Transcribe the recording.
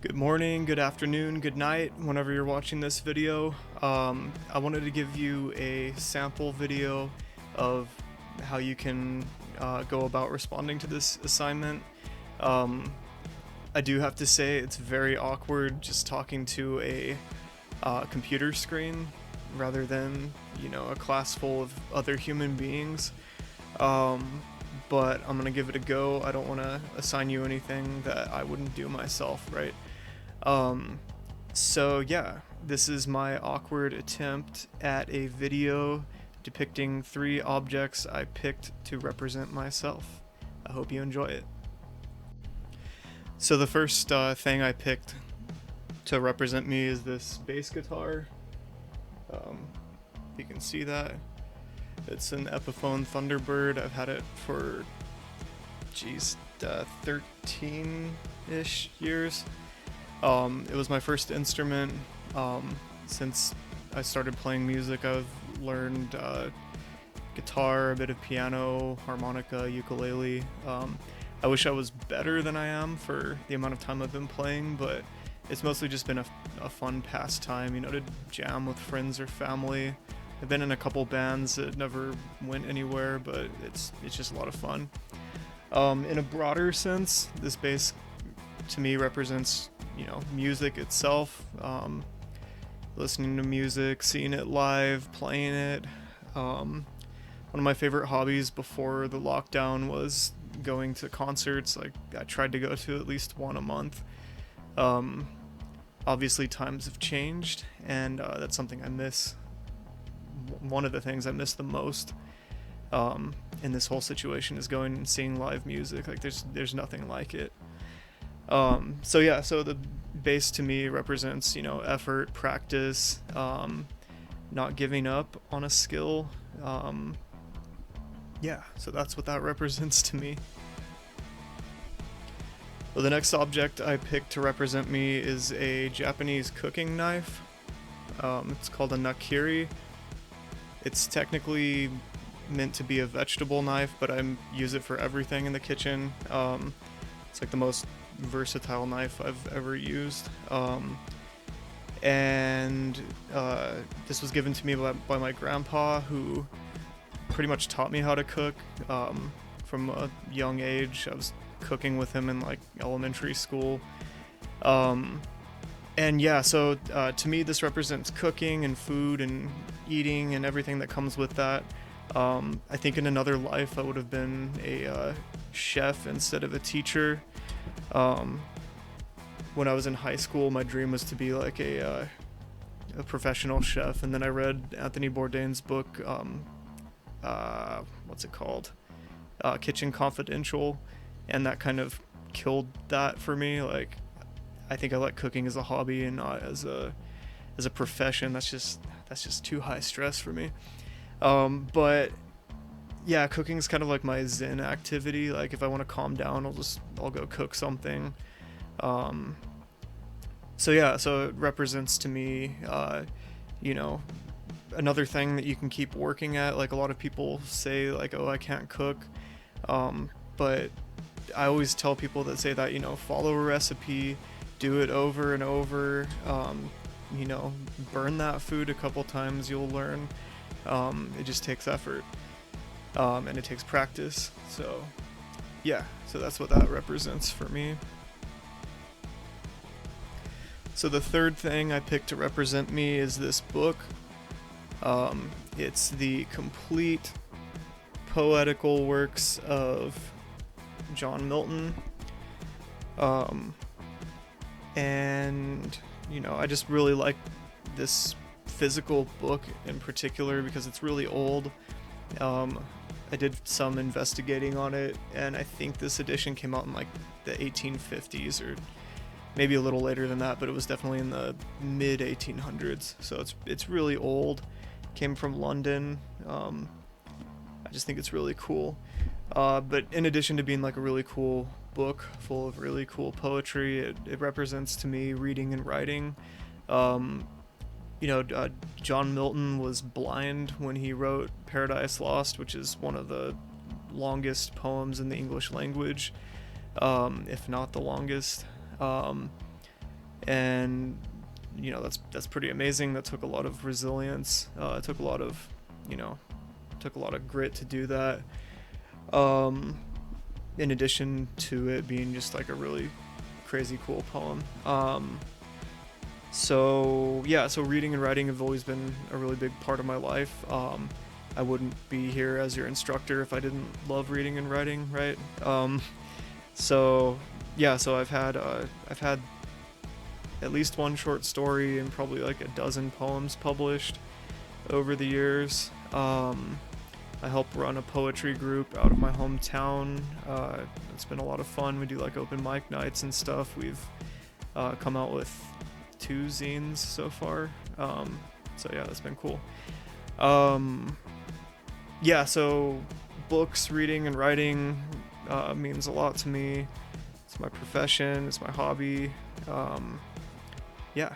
Good morning, good afternoon, good night, whenever you're watching this video. I wanted to give you a sample video of how you can go about responding to this assignment. Um, I do have to say it's very awkward just talking to a computer screen rather than, a class full of other human beings. Um, but I'm gonna give it a go. I don't want to assign you anything that I wouldn't do myself, right? Um, so yeah, this is my awkward attempt at a video depicting three objects I picked to represent myself. I hope you enjoy it. So the first thing I picked to represent me is this bass guitar. Um, you can see that. It's an Epiphone Thunderbird. I've had it for, 13-ish years. It was my first instrument. Since I started playing music, I've learned guitar, a bit of piano, harmonica, ukulele. I wish I was better than I am for the amount of time I've been playing, but it's mostly just been a fun pastime, to jam with friends or family. I've been in a couple bands that never went anywhere, but it's just a lot of fun. In a broader sense, this bass to me represents, music itself. Listening to music, seeing it live, playing it. One of my favorite hobbies before the lockdown was going to concerts. Like, I tried to go to at least one a month. Obviously times have changed, and that's something I miss. One of the things I miss the most in this whole situation is going and seeing live music. Like, there's nothing like it. So the bass to me represents, effort, practice, not giving up on a skill. So that's what that represents to me. Well, the next object I picked to represent me is a Japanese cooking knife. It's called a nakiri. It's technically meant to be a vegetable knife, but I use it for everything in the kitchen. It's like the most versatile knife I've ever used. This was given to me by my grandpa, who pretty much taught me how to cook from a young age. I was cooking with him in like elementary school. To me, this represents cooking and food and eating and everything that comes with that. I think in another life I would have been a chef instead of a teacher. When I was in high school, my dream was to be like a professional chef, and then I read Anthony Bourdain's book. What's it called? Kitchen Confidential, and that kind of killed that for me. Like, I think I like cooking as a hobby and not as a profession. That's just too high stress for me. But yeah, cooking is kind of like my zen activity. Like, if I want to calm down, I'll go cook something. So it represents to me, another thing that you can keep working at. Like, a lot of people say like, oh, I can't cook. But I always tell people that say that, follow a recipe, do it over and over, burn that food a couple times, you'll learn. It just takes effort. And it takes practice. So that's what that represents for me. So the third thing I picked to represent me is this book. It's the complete poetical works of John Milton. I just really like this physical book in particular because it's really old. I did some investigating on it, and I think this edition came out in like the 1850s, or maybe a little later than that, but it was definitely in the mid 1800s. So it's really old. Came from London. I just think it's really cool. But in addition to being like a really cool book full of really cool poetry, it represents to me reading and writing. John Milton was blind when he wrote Paradise Lost, which is one of the longest poems in the English language, if not the longest. and that's pretty amazing. That took a lot of resilience. It took a lot of grit to do that. In addition to it being just like a really crazy cool poem. So reading and writing have always been a really big part of my life. I wouldn't be here as your instructor if I didn't love reading and writing, right? So I've had at least one short story and probably like a dozen poems published over the years. I help run a poetry group out of my hometown. It's been a lot of fun. We do like open mic nights and stuff. We've come out with 2 zines so far. So that's been cool. So books, reading, and writing means a lot to me. It's my profession. It's my hobby. Yeah.